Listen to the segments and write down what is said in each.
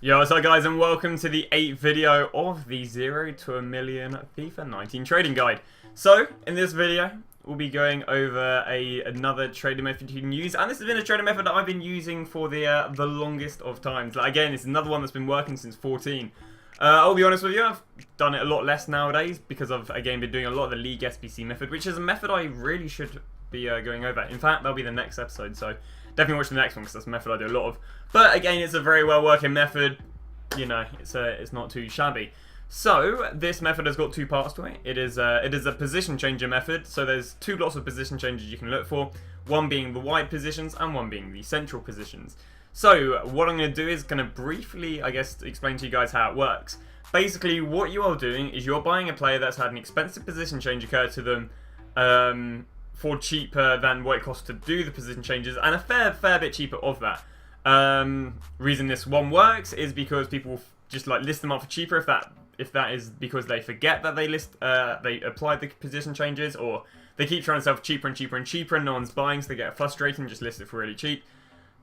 Yo, what's up guys, and welcome to the 8th video of the 0 to a million FIFA 19 trading guide. So, in this video, we'll be going over another trading method you can use, and this has been a trading method that I've been using for the longest of times. Like, again, it's another one that's been working since 14. I'll be honest with you, I've done it a lot less nowadays because I've, again, been doing a lot of the League SBC method, which is a method I really should be going over. In fact, that'll be the next episode, so definitely watch the next one because that's a method I do a lot of. But again, it's a very well working method. You know, it's not too shabby. So this method has got two parts to it. It is a position changer method. So there's two lots of position changes you can look for. One being the wide positions and one being the central positions. So what I'm going to do is going to briefly, I guess, explain to you guys how it works. Basically, what you are doing is you're buying a player that's had an expensive position change occur to them for cheaper than what it costs to do the position changes, and a fair bit cheaper of that. Reason this one works is because people just like list them up for cheaper if that is because they forget that they applied the position changes, or they keep trying to sell for cheaper and cheaper and cheaper and no one's buying, so they get frustrated and just list it for really cheap.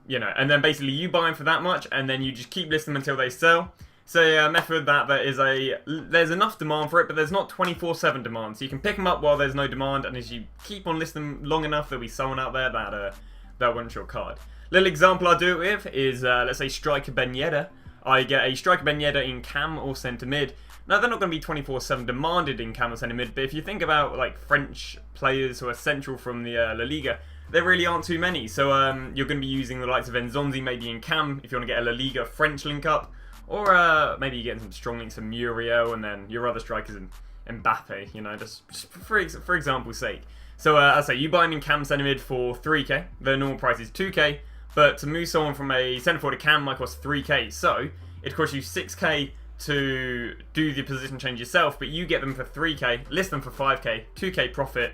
You know, and then basically you buy them for that much and then you just keep listing them until they sell. So a method there's enough demand for it, but there's not 24/7 demand. So you can pick them up while there's no demand, and as you keep on listing them long enough, there'll be someone out there that wants your card. Little example I do it with is, let's say, Striker Ben Yedder. I get a Striker Ben Yedder in cam or centre mid. Now, they're not going to be 24/7 demanded in cam or centre mid, but if you think about like French players who are central from the La Liga, there really aren't too many. So you're going to be using the likes of Enzonzi maybe in cam if you want to get a La Liga French link up, or maybe you're getting some strong links of Muriel, and then your other strikers in Mbappe, you know, just for example's sake. So I say you buy them in cam centre mid for 3k. Their normal price is 2k. But to move someone from a centre forward to cam might cost 3k, so it costs you 6k to do the position change yourself, but you get them for 3k, list them for 5k, 2k profit,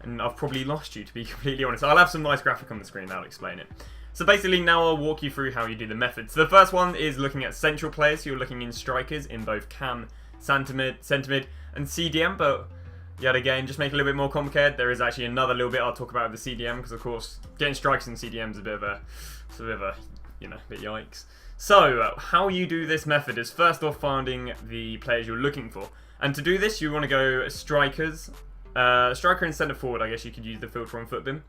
and I've probably lost you, to be completely honest. I'll have some nice graphic on the screen that'll explain it. So basically now I'll walk you through how you do the method. So the first one is looking at central players, so you're looking in strikers in both cam, centre mid, and CDM, but yet again, just make it a little bit more complicated. There is actually another little bit I'll talk about with the CDM, because of course, getting strikers in CDM is a bit of a, you know, a bit yikes. So, how you do this method is first off finding the players you're looking for. And to do this, you want to go strikers, striker and centre forward, I guess you could use the filter on Footbin.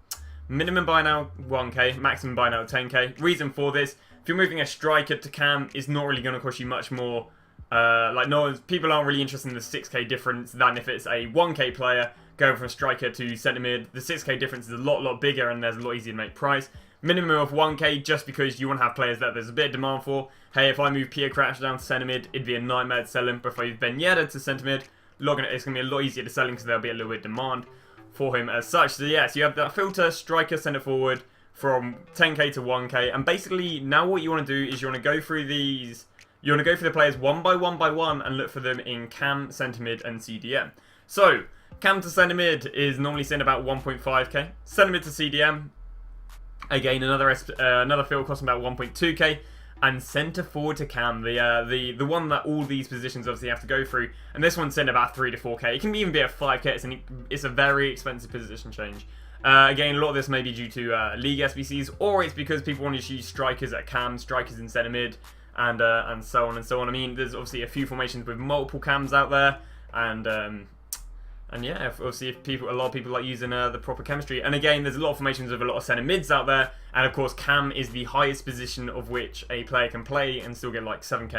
Minimum buy now 1k, maximum buy now 10k. Reason for this, if you're moving a striker to cam, it's not really going to cost you much more. People aren't really interested in the 6k difference than if it's a 1k player going from striker to centre mid. The 6k difference is a lot bigger, and there's a lot easier to make price. Minimum of 1k just because you want to have players that there's a bit of demand for. Hey, if I move Pierre Crouch down to centre mid, it'd be a nightmare to sell him. But if I move Ben Yedder to centre mid, it's going to be a lot easier to sell him because there'll be a little bit of demand for him as such. So yeah, so you have that filter, striker, centre forward from 10k to 1k. And basically now what you want to do is you want to go through these. You want to go for the players one by one and look for them in cam, centre mid, and CDM. So, cam to centre mid is normally seen about 1.5k. Centre mid to CDM, again, another field costing about 1.2k. And centre forward to cam, the one that all these positions obviously have to go through. And this one's in about 3 to 4k. It can even be a 5k. It's a very expensive position change. Again, a lot of this may be due to League SBCs, or it's because people want to use strikers at cam, strikers in centre mid, and so on and so on. I mean, there's obviously a few formations with multiple cams out there, and yeah, obviously a lot of people like using the proper chemistry. And again, there's a lot of formations with a lot of centre mids out there, and of course, cam is the highest position of which a player can play and still get like 9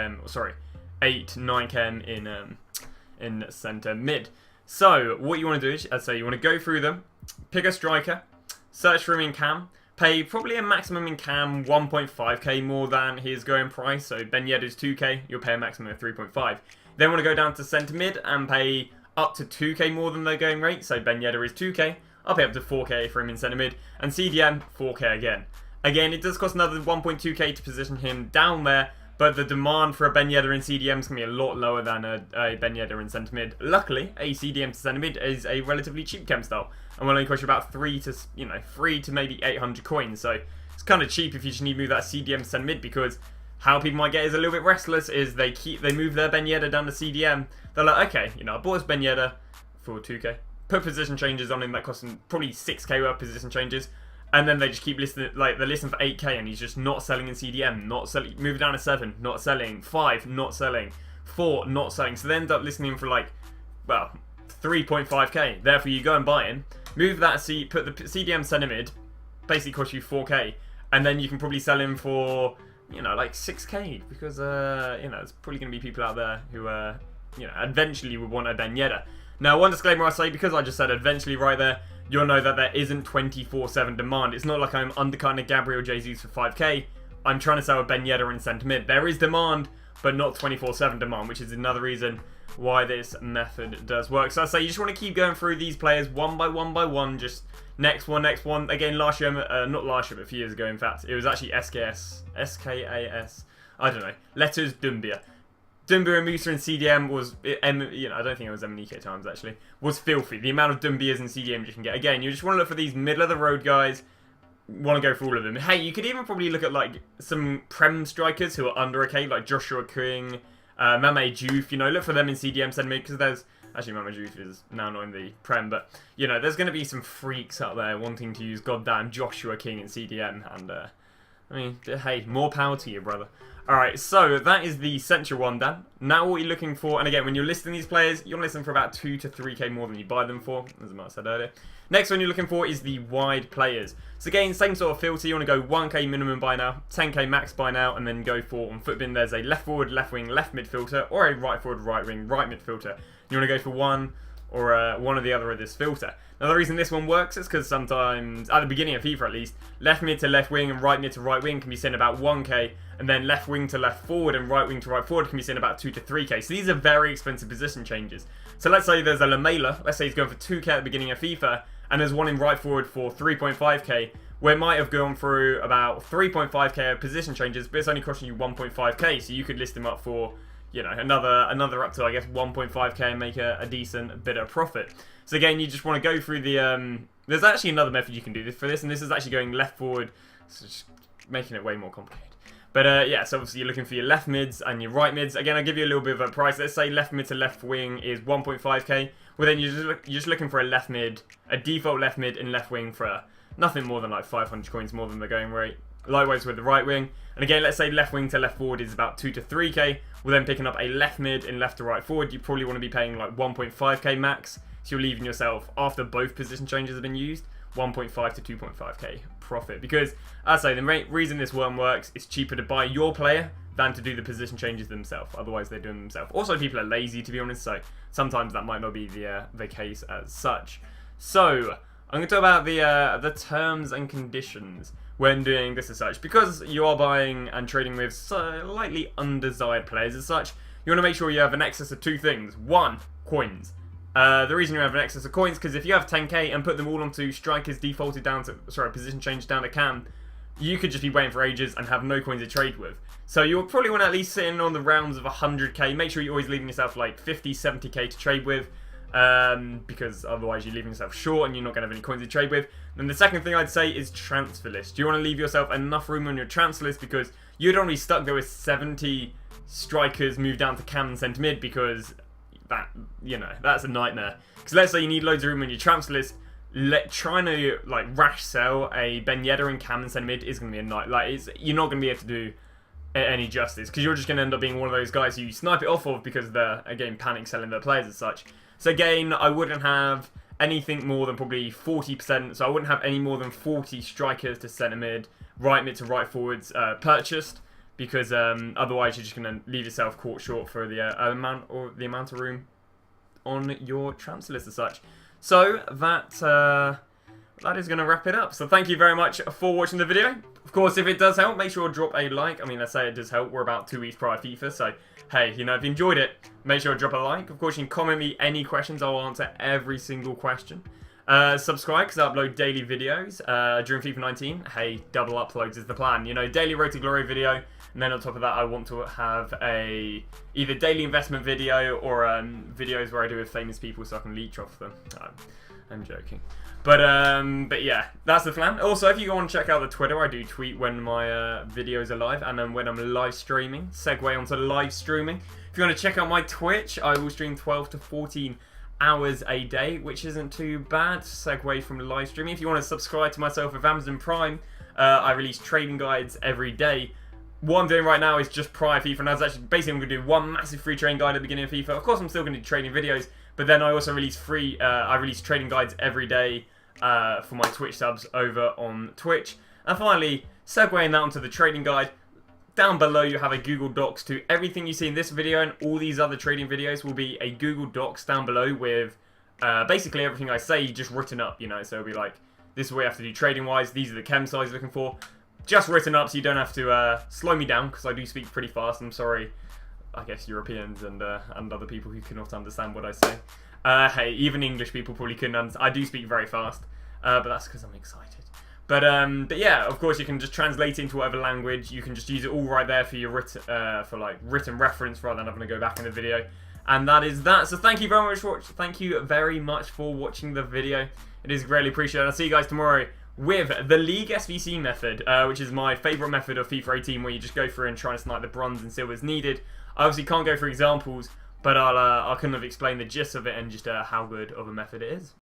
in centre mid. So what you want to do is, as I say, you want to go through them, pick a striker, search for him in cam. Pay probably a maximum in cam 1.5k more than his going price. So Ben Yedder's 2k, you'll pay a maximum of 3.5. Then want to go down to centre mid and pay up to 2k more than their going rate. So Ben Yedder is 2k, I'll pay up to 4k for him in centre mid. And CDM, 4k again. Again, it does cost another 1.2k to position him down there, but the demand for a Ben Yedder in CDM is going to be a lot lower than a Ben Yedder in centre mid. Luckily, a CDM to centre mid is a relatively cheap chem style, and will only cost you about 3 to maybe 800 coins. So it's kind of cheap if you just need to move that CDM to centre mid, because how people might get is a little bit restless is they move their Ben Yedder down to CDM. They're like, okay, you know, I bought this Ben Yedder for 2k, put position changes on him that cost them probably 6k worth of position changes. And then they just keep listing, like, they're listing for 8k, and he's just not selling in CDM, not selling, moving down to 7, not selling, 5, not selling, 4, not selling. So they end up listing him for, like, well, 3.5k. Therefore, you go and buy him, move that put the CDM centimid, basically cost you 4k, and then you can probably sell him for, you know, like 6k, because, you know, there's probably going to be people out there who, you know, eventually would want a Ben Yedder. Now, one disclaimer I say, because I just said eventually right there, you'll know that there isn't 24/7 demand. It's not like I'm undercutting a Gabriel Jesus for 5k. I'm trying to sell a Ben Yedder in centre mid. There is demand, but not 24/7 demand, which is another reason why this method does work. So I say you just want to keep going through these players one by one, just next one. Again, last year, not last year, but a few years ago, in fact, it was actually SKAS, I don't know, letters Dumbia. Dumbia and Musa in CDM was, you know, I don't think it was MNEK times actually, was filthy. The amount of Dumbias in CDM you can get. Again, you just want to look for these middle of the road guys, want to go for all of them. Hey, you could even probably look at like some Prem strikers who are under a K, like Joshua King, Mame Juve, you know, look for them in CDM sentiment, because there's, actually Mame Juve is now not in the Prem, but, you know, there's going to be some freaks out there wanting to use goddamn Joshua King in CDM, and, I mean, hey, more power to you, brother. Alright, so that is the Central one done. Now what you're looking for, and again, when you're listing these players, you want to list them for about 2 to 3k more than you buy them for, as I said earlier. Next one you're looking for is the wide players. So again, same sort of filter, you want to go 1k minimum buy now, 10k max buy now, and then go for, on Footbin, there's a left forward, left wing, left mid filter, or a right forward, right wing, right mid filter. You want to go for one, or one or the other of this filter. Now the reason this one works is because sometimes, at the beginning of FIFA at least, left mid to left wing and right mid to right wing can be seen about 1k, and then left wing to left forward and right wing to right forward can be seen about 2 to 3k. So these are very expensive position changes. So let's say there's a Lamela, let's say he's going for 2k at the beginning of FIFA, and there's one in right forward for 3.5k, where it might have gone through about 3.5k of position changes, but it's only costing you 1.5k, so you could list him up for, you know, another up to, I guess, 1.5k and make a decent bit of profit. So again, you just want to go through the, there's actually another method you can do for this, and this is actually going left forward, so just making it way more complicated. But yeah, so obviously you're looking for your left mids and your right mids. Again, I'll give you a little bit of a price. Let's say left mid to left wing is 1.5k. Well, then you're just looking for a left mid, a default left mid and left wing for nothing more than like 500 coins more than the going rate. Likewise with the right wing. And again, let's say left wing to left forward is about 2 to 3k. Well, then picking up a left mid and left to right forward, you probably want to be paying like 1.5k max. So you're leaving yourself, after both position changes have been used, 1.5 to 2.5k profit. Because, as I say, the reason this one works, it's cheaper to buy your player than to do the position changes themselves. Otherwise, they do them themselves. Also, people are lazy, to be honest, so sometimes that might not be the case as such. So, I'm going to talk about the terms and conditions when doing this as such. Because you are buying and trading with slightly undesired players as such, you want to make sure you have an excess of 2 things. 1, coins. The reason you have an excess of coins, because if you have 10k and put them all onto strikers defaulted down to, position change down to cam, you could just be waiting for ages and have no coins to trade with. So you'll probably want to at least sit in on the rounds of 100k. Make sure you're always leaving yourself like 50, 70k to trade with, because otherwise you're leaving yourself short and you're not going to have any coins to trade with. And the second thing I'd say is transfer list. You want to leave yourself enough room on your transfer list, because you don't want to be stuck there with 70 strikers moved down to cam and centre mid, because that, you know, that's a nightmare. Because let's say you need loads of room on your transfer list, trying to like rash sell a Ben Yedder and cam and centre mid is going to be a night. Like, you're not going to be able to do any justice, because you're just going to end up being one of those guys who you snipe it off of because they're, again, panic selling their players as such. So again, I wouldn't have anything more than probably 40%, so I wouldn't have any more than 40 strikers to centre mid, right mid to right forwards purchased, because otherwise you're just going to leave yourself caught short for the amount of room on your transfer list as such. So that is going to wrap it up. So thank you very much for watching the video. Of course, if it does help, make sure to drop a like. I mean, let's say it does help. We're about 2 weeks prior to FIFA, so hey, you know, if you enjoyed it, make sure to drop a like. Of course, you can comment me any questions. I'll answer every single question. Subscribe, because I upload daily videos during FIFA 19. Hey, double uploads is the plan. You know, daily Road to Glory video, and then on top of that, I want to have a either daily investment video or videos where I do with famous people so I can leech off them. I'm joking. But yeah, that's the plan. Also, if you want to check out the Twitter, I do tweet when my videos are live, and then when I'm live streaming. Segue onto live streaming. If you want to check out my Twitch, I will stream 12 to 14 hours a day, which isn't too bad. Segue from live streaming. If you want to subscribe to myself with Amazon Prime, I release trading guides every day. What I'm doing right now is just prior FIFA, and I was actually basically I'm going to do one massive free trading guide at the beginning of FIFA. Of course, I'm still going to do trading videos, but then I also release I release trading guides every day for my Twitch subs over on Twitch. And finally, segueing that onto the trading guide, down below you have a Google Docs to everything you see in this video and all these other trading videos will be a Google Docs down below with basically everything I say just written up, you know. So it'll be like, this is what you have to do trading wise, these are the chem size looking for. Just written up so you don't have to slow me down, because I do speak pretty fast. I'm sorry, I guess Europeans and other people who cannot understand what I say. Hey, even English people probably couldn't understand. I do speak very fast, but that's because I'm excited. But yeah, of course you can just translate it into whatever language. You can just use it all right there for your written reference rather than having to go back in the video. And that is that. So thank you very much for watching. Thank you very much for watching the video. It is greatly appreciated. I'll see you guys tomorrow with the League SVC method, which is my favourite method of FIFA 18, where you just go through and try and snipe the bronze and silvers needed. I obviously can't go for examples, but I'll kind of explain the gist of it and just how good of a method it is.